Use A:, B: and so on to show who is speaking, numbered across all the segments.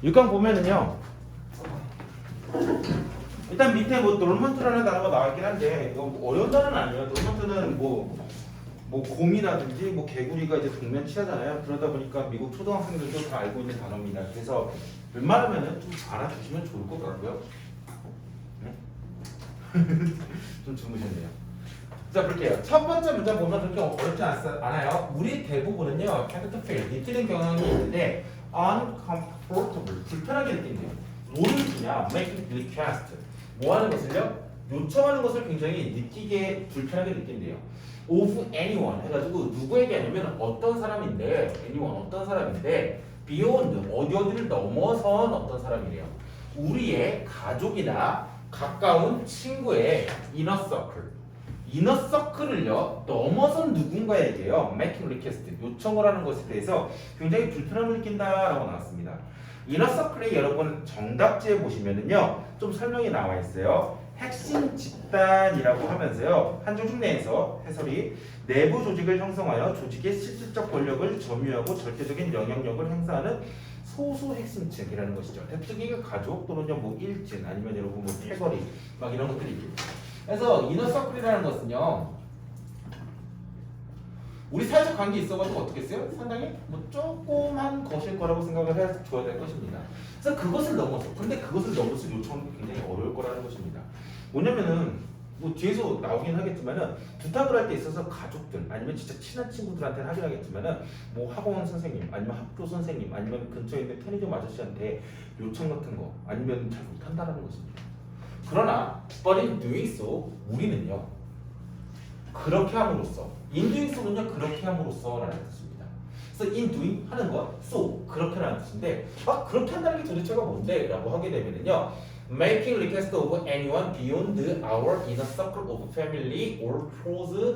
A: 6강 보면은요. 일단 밑에 뭐 돌먼트라는 단어가 나왔긴 한데 이거 어려운 단어는 아니에요. 돌먼트는 뭐 곰이라든지 뭐 개구리가 이제 동면 치하잖아요. 그러다 보니까 미국 초등학생들도 다 알고 있는 단어입니다. 그래서 웬만하면은 좀 알아두시면 좋을 것 같고요. 네? 좀 주무셨네요. 자 볼게요. 첫 번째 문제 보면 그렇게 어렵지 않아요. 우리 대부분은요, can't fail, 느끼는 경향이 있는데 uncomfortable, 불편하게 느낀대요. 뭐를 주냐? make request. 뭐 하는 것을요? 요청하는 것을 굉장히 느끼게 불편하게 느낀대요. of anyone 해가지고 누구에게 하냐면 어떤 사람인데, anyone 어떤 사람인데, beyond 어디를 넘어선 어떤 사람이래요. 우리의 가족이나 가까운 친구의 inner circle. 이너 서클을요 넘어선 누군가에게요 making request 요청을 하는 것에 대해서 굉장히 불편함을 느낀다라고 나왔습니다. 이너 서클에 여러분 정답지에 보시면은요 좀 설명이 나와 있어요. 핵심 집단이라고 하면서요 한 조직 내에서 해설이 내부 조직을 형성하여 조직의 실질적 권력을 점유하고 절대적인 영향력을 행사하는 소수 핵심층이라는 것이죠. 특히 가족 또는요 뭐 일진 아니면 여러분 뭐 패거리 막 이런 것들이 있겠죠. 그래서 이너 서클이라는 것은요 우리 사회적 관계 있어가지고 어떻게 했어요? 상당히 뭐 조그만 것일 거라고 생각을 해줘야 될 것입니다. 그래서 그것을 넘어서 근데 그것을 넘어서 요청하는 게 굉장히 어려울 거라는 것입니다. 뭐냐면은 뭐 뒤에서 나오긴 하겠지만은 부탁을 할 때 있어서 가족들 아니면 진짜 친한 친구들한테는 하긴 하겠지만은 뭐 학원 선생님 아니면 학교 선생님 아니면 근처에 있는 편의점 아저씨한테 요청 같은 거 아니면 잘 못한다라는 것입니다. 그러나 but in doing so 우리는요 그렇게 함으로써 in doing so는요 그렇게 함으로써 라는 뜻입니다. 그래서 in doing 하는 것 so 그렇게 라는 뜻인데 그렇게 한다는 게 도대체가 뭔데? 라고 하게 되면은요 making request of anyone beyond our inner circle of family or close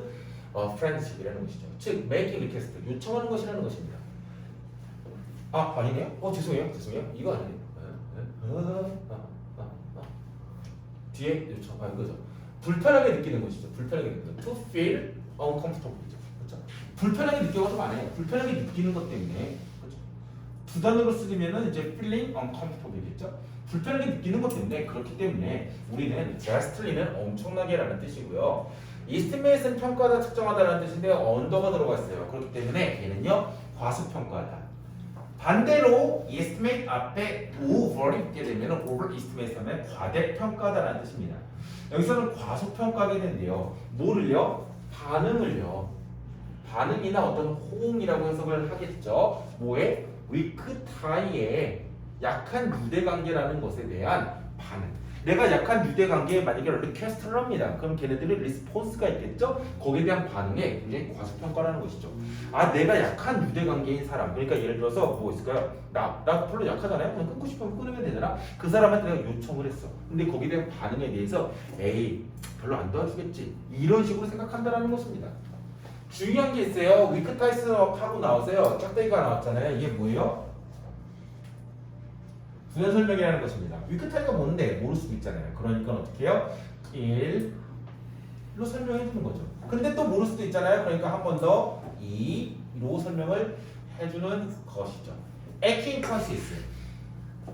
A: friendship이라는 것이죠. 즉 making request 요청하는 것이라는 것입니다. 아니네요? 죄송해요 이거 아니에요. 뒤에 요청, 이거죠. 불편하게 느끼는 것이죠. 불편하게 느끼는 것. To feel uncomfortable이죠. 그렇죠? 불편하게 느껴가지고 안 해요. 불편하게 느끼는 것 때문에. 그렇죠? 두 단어로 쓰면은 이제 feeling uncomfortable이겠죠. 불편하게 느끼는 것 때문에 그렇기 때문에 우리는 vastly는 엄청나게라는 뜻이고요. estimate은 평가하다, 측정하다라는 뜻인데 언더가 들어가 있어요. 그렇기 때문에 얘는요 과소평가하다. 반대로 estimate 앞에 over이 붙게 되면 overestimate 하면 과대평가다라는 뜻입니다. 여기서는 과소평가하게 된대요. 뭐를요? 반응을요. 반응이나 어떤 호응이라고 해석을 하겠죠. 뭐에? weak tie의 약한 유대관계라는 것에 대한 반응. 내가 약한 유대관계에 만약에 리퀘스트를 합니다. 그럼 걔네들이 리스폰스가 있겠죠? 거기에 대한 반응에 굉장히 과소평가라는 것이죠. 내가 약한 유대관계인 사람. 그러니까 예를 들어서 뭐 있을까요? 나 별로 약하잖아요. 그냥 끊고 싶으면 끊으면 되잖아. 그 사람한테 내가 요청을 했어. 근데 거기에 대한 반응에 대해서 에이 별로 안 도와주겠지. 이런 식으로 생각한다는 것입니다. 중요한 게 있어요. 위크타이스 하고 나오세요. 짝대기가 나왔잖아요. 이게 뭐예요? 부연 설명이라는 것입니다. 위크타이가 뭔데? 모를 수도 있잖아요. 그러니까 어떻게 해요? 1로 설명해 주는 거죠. 근데 또 모를 수도 있잖아요. 그러니까 한 번 더 2로 설명을 해주는 것이죠. 에킹커시스.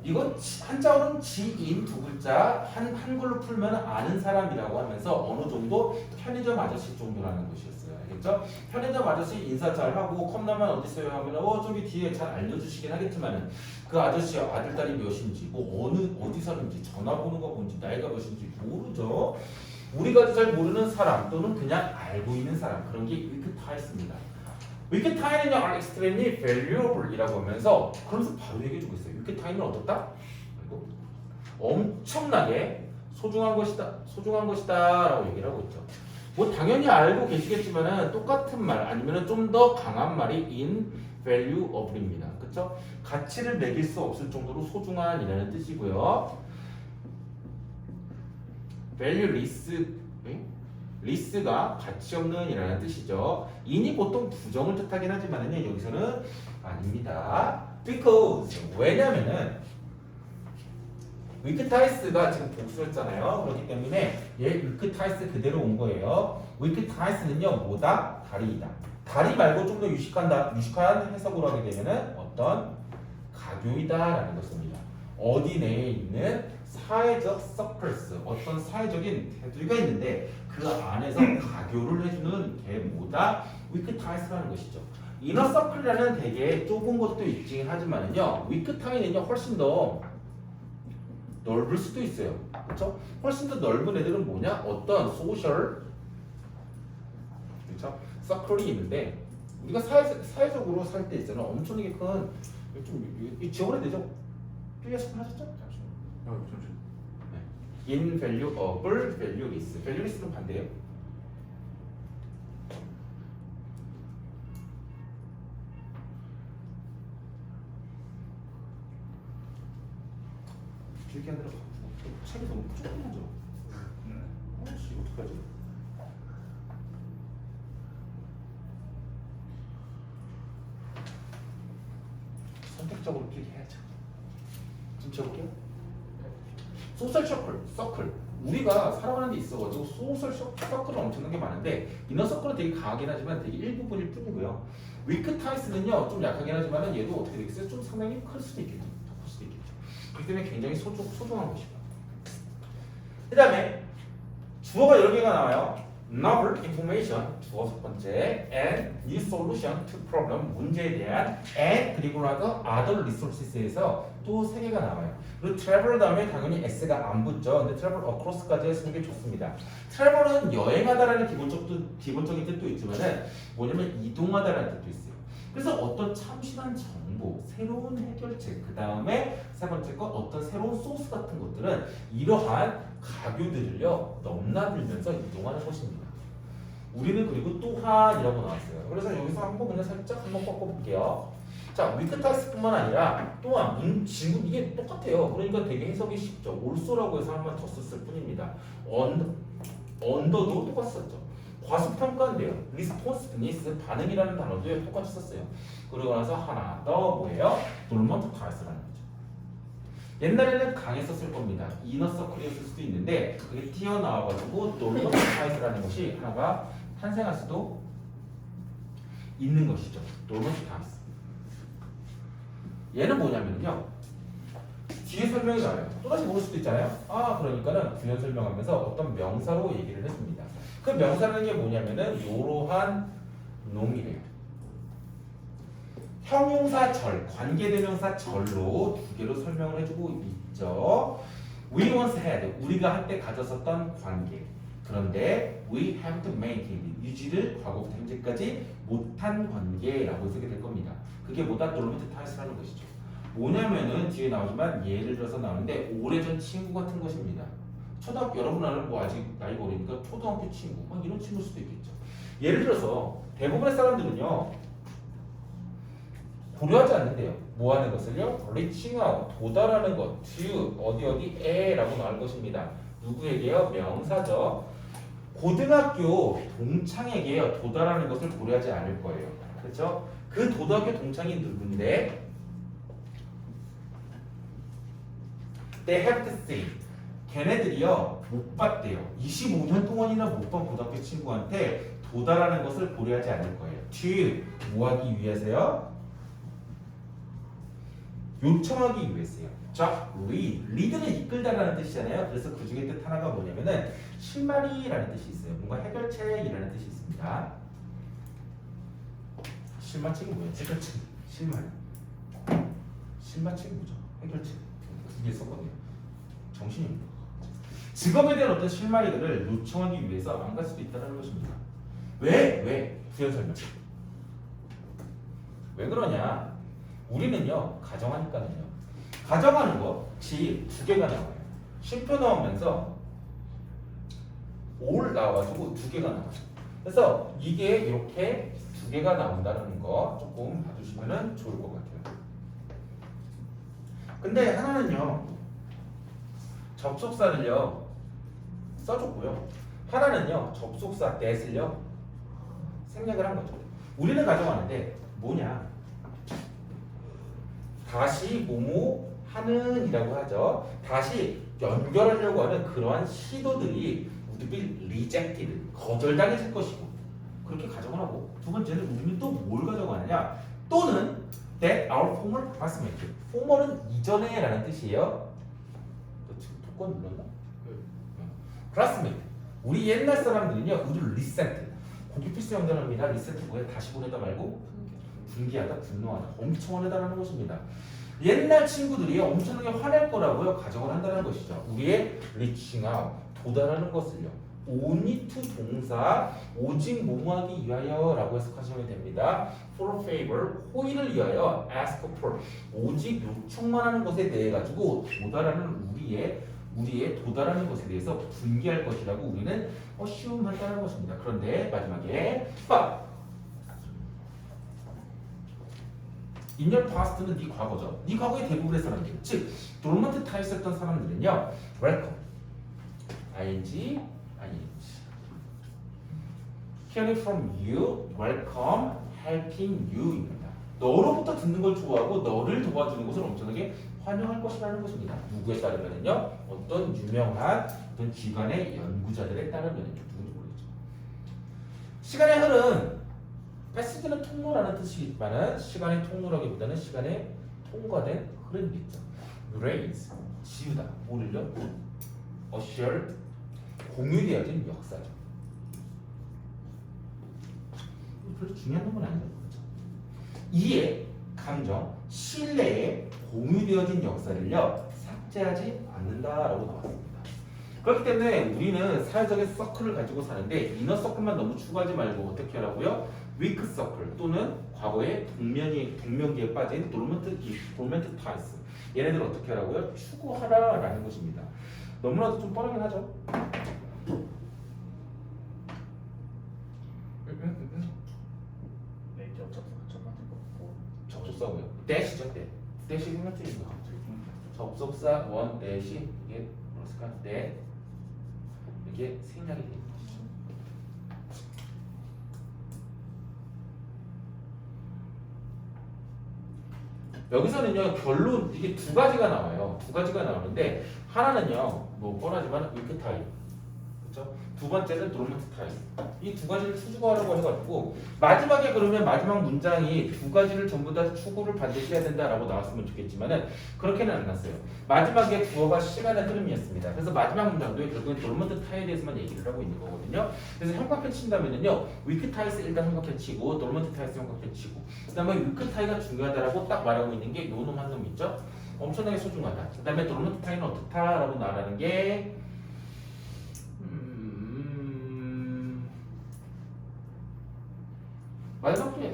A: 이건 한자어는 지인 두 글자 한글로 풀면 아는 사람이라고 하면서 어느 정도 편의점 아저씨 정도라는 것이었어요. 알겠죠? 편의점 아저씨 인사 잘 하고 컵라면 어디 있어요 하면 저기 뒤에 잘 알려주시긴 하겠지만은 그 아저씨 아들 딸이 몇인지 뭐 어디 사는지 전화번호가 뭔지 나이가 몇인지 모르죠. 우리가 잘 모르는 사람 또는 그냥 알고 있는 사람 그런 게 위크타이스입니다. 위크타이는요 extremely valuable이라고 하면서 그러면서 바로 얘기해주고 있어요. 위크타이는 어떻다? 그리고 엄청나게 소중한 것이다 라고 얘기를 하고 있죠. 뭐 당연히 알고 계시겠지만은 똑같은 말 아니면은 좀 더 강한 말이 invaluable입니다. 그렇죠? 가치를 매길 수 없을 정도로 소중한이라는 뜻이고요. valueless가 가치 없는이라는 뜻이죠. in이 보통 부정을 뜻하긴 하지만은 여기서는 아닙니다. because 왜냐면은 위크타이스가 지금 복수였잖아요. 그렇기 때문에 얘 위크타이스 그대로 온 거예요. 위크타이스는요 뭐다? 다리이다. 다리 말고 좀 더 유식한 해석으로 하게 되면은 어떤
B: 가교이다라는 것입니다. 어디 내에 있는 사회적 서클스, 어떤 사회적인 테두리가 있는데 그 안에서 가교를 해주는 게 뭐다? 위크타이스라는 것이죠. 이너 서클이라는 되게 좁은 것도 있긴 하지만은요, 위크타이는요 훨씬 더 넓을 수도 있어요. 그렇죠? 훨씬 더 넓은 애들은 뭐냐? 어떤 소셜, 그렇죠? 서클이 있는데 우리가 사회적으로 살 때 있잖아. 엄청나게 큰 좀 지원이 되죠? 필리아스분 하셨죠?
C: 잠시만.
B: invaluable, valueless. valueless는 반대예요. 길게 안 들어가. 책이 너무 조그마죠. 씨 어떡하지? 선택적으로 길게 해야죠. 좀 적을게요. 소셜 서클. 우리가 살아가는 데 있어가지고 소셜 서클은 엄청나게 많은데 이너 서클은 되게 강하긴 하지만 되게 일부분일 뿐이고요. 위크타이스는요 좀 약하긴 하지만 얘도 어떻게 되겠어요? 좀 상당히 클 수도 있겠죠. 더 클 수도 있겠죠. 그렇기 때문에 굉장히 소중한 것이다. 그 다음에 주어가 여러 개가 나와요. Novel information 주어 첫 번째, and new solution to problem 문제에 대한, and 그리고 나서 other resources에서 또 세 개가 나와요. 그리고 travel 다음에 당연히 s가 안 붙죠. 근데 travel across까지 쓰는 게 좋습니다. travel은 여행하다라는 기본적인 뜻도 있지만은 뭐냐면 이동하다라는 뜻도 있어요. 그래서 어떤 참신한 정보, 새로운 해결책, 그 다음에 세 번째 거 어떤 새로운 소스 같은 것들은 이러한 가교들을요 넘나들면서 이동하는 것입니다. 우리는 그리고 또한이라고 나왔어요. 그래서 여기서 한번 그냥 살짝 한번 꺾어볼게요. 자, 위크타이스뿐만 아니라 또한 지금 이게 똑같아요. 그러니까 되게 해석이 쉽죠. 올소라고 해서 한 번 더 썼을 뿐입니다. 언더도 똑같았죠. 과소평가인데요. 리스폰스니스 반응이라는 단어도 똑같이 썼어요. 그러고 나서 하나 더 뭐예요? 돌먼트 타이스라는 거죠. 옛날에는 강했었을 겁니다. 이너 서클이었을 수도 있는데 그게 튀어나와가지고 돌먼트 타이스라는 것이 하나가 탄생할 수도 있는 것이죠. 돌먼트 타이스. 얘는 뭐냐면요. 뒤에 설명이 나와요. 또다시 모를 수도 있잖아요. 그러니까는 부연 설명하면서 어떤 명사로 얘기를 했습니다. 그 명사라는 게 뭐냐면은 이러한 놈이래요. 형용사 절, 관계대명사 절로 두 개로 설명을 해주고 있죠. We once had, 우리가 한때 가졌었던 관계. 그런데 we have to maintain, 유지를 과거부터 현재까지 못한 관계라고 쓰게 될 겁니다. 그게 뭐다? 돌로미트 타이스라는 것이죠. 뭐냐면은 뒤에 나오지만 예를 들어서 나오는데 오래전 친구 같은 것입니다. 초등학교 여러분 아는 뭐 아직 나이가 어리니까 초등학교 친구 막 이런 친구일 수도 있겠죠. 예를 들어서 대부분의 사람들은요 고려하지 않는데요. 뭐 하는 것을요? reaching out, 도달하는 것, to 어디에라고 나올 것입니다. 누구에게요? 명사죠. 고등학교 동창에게요 도달하는 것을 고려하지 않을 거예요. 그렇죠? 그 고등학교 동창이 누군데? They have to see. 걔네들이요 못 봤대요. 25년 동안이나 못 본 고등학교 친구한테 도달하는 것을 고려하지 않을 거예요. to 뭐 하기 위해서요? 요청하기 위해서요. 자, lead는 이끌다라는 뜻이잖아요. 그래서 그 중에 뜻 하나가 뭐냐면은 실마리라는 뜻이 있어요. 뭔가 해결책이라는 뜻이 있습니다. 실마책이 뭐예요? 해결책. 실마리. 실마책이 뭐죠? 해결책. 그게 썼거든요. 정신이 없는 거. 직업에 대한 어떤 실마리들을 요청하기 위해서 안 갈 수도 있다는 것입니다. 왜? 부연 설명. 왜 그러냐? 우리는요 가정하니까는요. 가정하는 거 지 두 개가 나와요. 쉼표 나오면서 올 나와가지고 두 개가 나와요. 그래서 이게 이렇게 두 개가 나온다는 거 조금 봐주시면 좋을 것 같아요. 근데 하나는요 접속사를요 써줬고요. 하나는요 접속사 that을요 생략을 한 거죠. 우리는 가정하는데 뭐냐? 다시 뭐뭐 하는 이라고 하죠. 다시 연결하려고 하는 그러한 시도들이 would be rejected, 거절당해질 것이고 그렇게 가정을 하고 두 번째는 우리는 또 뭘 가정하느냐? 또는 that our former classmate. former은 이전에 라는 뜻이에요. 너 지금 토건 눌렀나? classmate. 우리 옛날 사람들은요, 우리를 recent. 고기 필수 형태랍니다. recent 뭐야? 다시 보내다 말고 분기하다, 분노하다, 엄청 화내다라는 것입니다. 옛날 친구들이 엄청나게 화낼 거라고요 가정을 한다는 것이죠. 우리의 reaching out, 도달하는 것을요. only to 동사, 오직 뭐뭐하기 위하여라고 해석하시면 됩니다. for a favor, 호의를 위하여 ask for, 오직 요청만 하는 것에 대해 가지고 도달하는 우리의 도달하는 것에 대해서 분개할 것이라고 우리는 assume 한다는 것입니다. 그런데 마지막에 but in your past는 네 과거죠. 네 과거의 대부분의 사람들, 즉 dormant 타입이었던 사람들은요, welcome, ing, hearing from you, welcome, helping you입니다. 너로부터 듣는 걸 좋아하고 너를 도와주는 것을 엄청나게 환영할 것이라는 것입니다. 누구에 따르면은요, 어떤 유명한 어떤 기관의 연구자들에 따르면은요, 누군지 모르겠죠. 시간의 흐름, 패스지는 통로라는 뜻이지만은 시간의 통로라기보다는 시간에 통과된 흐름이겠죠. raise, 지우다, 뭐를요? assure, 공유되어진 역사죠. 별로 중요한 건 아니죠. 그렇죠? 이해, 감정, 신뢰에 공유되어진 역사를요 삭제하지 않는다라고 나왔습니다. 그렇기 때문에 우리는 사회적인 서클을 가지고 사는데 이너 서클만 너무 추구하지 말고 어떻게 하라고요? 위크 서클 또는 과거의 동명기에 빠진 돌멘트 타이스, 얘네들 어떻게 하라고요? 추구하라라는 것입니다. 너무나도 좀 뻔하긴 하죠. 접속사고요. 대시죠, 대. 대시 생략적인 거. 접속사 원 대시 이게 뭐였을까? 대. 이게 생략이 되는 것이죠. 여기서는요 결론 이게 두 가지가 나와요. 두 가지가 나오는데 하나는요 뭐 뻔하지만 위크 타입, 그렇죠? 두 번째는 도르먼트 타입. 이 두 가지를 추구하려고 해가지고 마지막에 그러면 마지막 문장이 두 가지를 전부 다 추구를 반드시 해야 된다라고 나왔으면 좋겠지만은 그렇게는 안 났어요. 마지막에 주어가 시간의 흐름이었습니다. 그래서 마지막 문장도 결국엔 도르먼트 타입에 대해서만 얘기를 하고 있는 거거든요. 그래서 형광펜 친다면은요 위크 타입스 일단 형광펜 치고 도르먼트 타입스 형광펜 치고 그다음에 위크 타입가 중요하다라고 딱 말하고 있는 게 요 놈 한 놈 있죠. 엄청나게 소중하다. 그다음에 도르먼트 타입은 어떻다라고 말하는 게 마지막 거예요.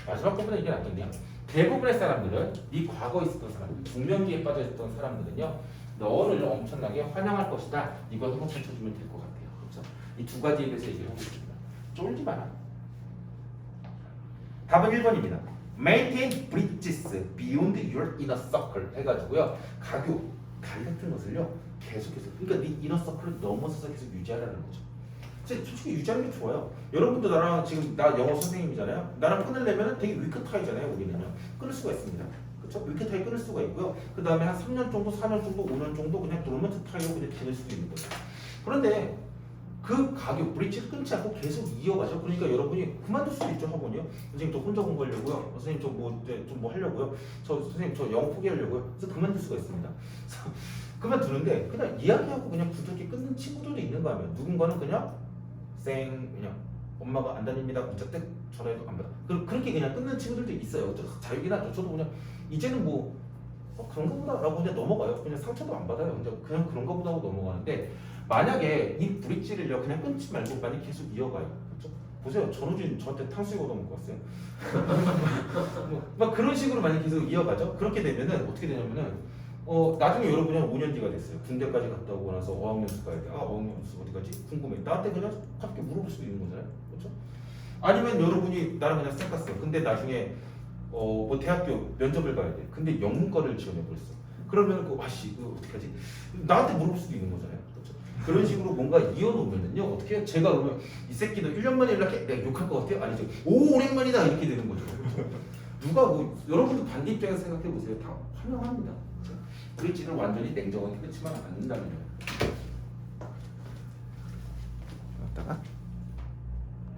B: 마지막 거보다 이게 낫겠네요. 대부분의 사람들은 네 과거에 있었던 사람들, 중명기에 빠져 있었던 사람들은요, 너를 엄청나게 환영할 것이다. 이걸 한번 쳐주면 될 것 같아요. 그렇죠? 이 두 가지에 대해서 얘기를 하고 있습니다. 쫄지 마라. 답은 1번입니다. Maintain bridges beyond your inner circle 해가지고요, 가교, 갈등한 것을요 계속해서, 그러니까 네 이너 서클을 넘어서서 계속 유지하라는 거죠. 솔직히 유지하는 게 좋아요. 여러분도 나랑 지금 나 영어 선생님이잖아요. 나랑 끊으려면 되게 위크 타이잖아요. 우리는요 끊을 수가 있습니다. 그렇죠? 위크 타이 끊을 수가 있고요. 그 다음에 한 3년 정도, 4년 정도, 5년 정도 그냥 도르먼트 타이로 그냥 지낼 수도 있는 거죠. 그런데 그 가격 브릿지를 끊지 않고 계속 이어가죠. 그러니까 여러분이 그만둘 수도 있죠. 학원이요. 선생님 저 혼자 공부하려고요. 선생님 저 뭐 하려고요. 선생님 저 영어 포기하려고요. 그래서 그만둘 수가 있습니다. 그만두는데 그냥 이야기하고 그냥 부드럽게 끊는 친구들도 있는가 하면 누군가는 그냥 그냥 엄마가 안 다닙니다. 문자 때 전화해도 안 받아. 그렇게 그냥 끊는 친구들도 있어요. 자유긴 하죠. 저도 그냥 이제는 뭐 그런가 보다라고 그냥 넘어가요. 그냥 상처도 안 받아요. 그냥 그런가 보다 하고 넘어가는데 만약에 이 브릿지를요 그냥 끊지 말고 많이 계속 이어가요. 그렇죠? 보세요. 전우진 저한테 탕수육 얻어먹고 왔어요. 막 그런 식으로 많이 계속 이어가죠. 그렇게 되면은 어떻게 되냐면은 나중에 여러분이 한 5년 뒤가 됐어요. 군대까지 갔다 오고 나서 어학연수 가야 돼. 어학연수 어디 가지? 궁금해. 나한테 그냥 갑자기 물어볼 수도 있는 거잖아요. 그렇죠? 아니면 여러분이 나랑 그냥 쌩 갔어요. 근데 나중에 뭐 대학교 면접을 가야 돼. 근데 영문과를 지원해버렸어. 그러면 아씨 이거 어떻게 하지? 나한테 물어볼 수도 있는 거잖아요. 그렇죠? 그런 식으로 뭔가 이어놓으면은요 어떻게 해요? 제가 그러면 이 새끼도 1년 만에 연락해? 내가 욕할 것 같아요? 아니죠. 오 오랜만이다 이렇게 되는 거죠. 그렇죠? 누가 뭐 여러분도 반대 입장에서 생각해 보세요. 다 환영합니다. 브릿지를 완전히 냉정하게 끊지만 않는다면요. 왔다가